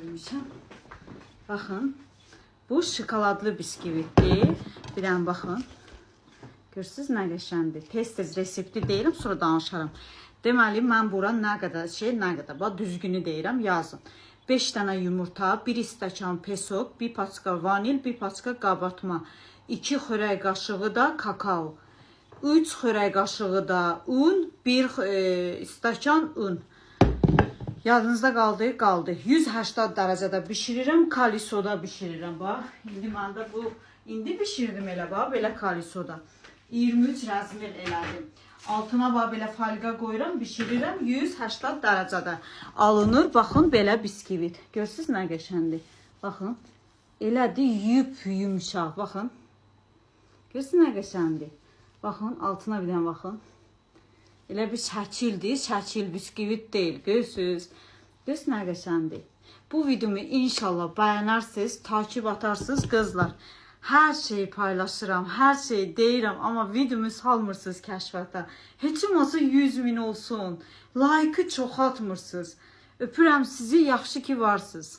koymuşam. Baxın. Bu şokoladlı biskvitdir. Bir dənə baxın. Görürsünüz nə qəşəndir. Tez-tez resepti deyirəm, sonra danışaram. Deməli, mən bura nə qədər, bax, düzgünü deyirəm, yazın. 5 dənə yumurta, 1 stəkan pesok, 1 paçka vanil, 1 paçka qabartma, 2 xörək qaşığı da kakao, 3 xörək qaşığı da un, 1 stəkan un. Yadınızda qaldı. 180 dərəcədə bişirirəm, kalisoda bişirirəm. Bax, indi mən də bu, indi bişirdim elə, bax, belə kalisoda. 23 rəzmil elədim. Altına bax, belə falqa qoyuram, bişirirəm, 180 dərəcədə alınır. Baxın, belə biskvit. Görürsünüz nə qəşəndir. Baxın, elədir, yumşaq, baxın. Görürsünüz nə qəşəndir. Baxın, altına bir dənə baxın. Elə bir şəkildir, şəkil biskvit deyil, görürsünüz. Görürsünüz nə qəşəndir. Bu videomu inşallah bəyənərsiniz, takip atarsınız qızlar. Hər şeyi paylaşıram, hər şeyi deyirəm, amma videomu salmırsınız kəşfətə. Heç olmasa 100.000 olsun. Like-ı çoxaltmırsınız. Öpürəm sizi, yaxşı ki varsınız.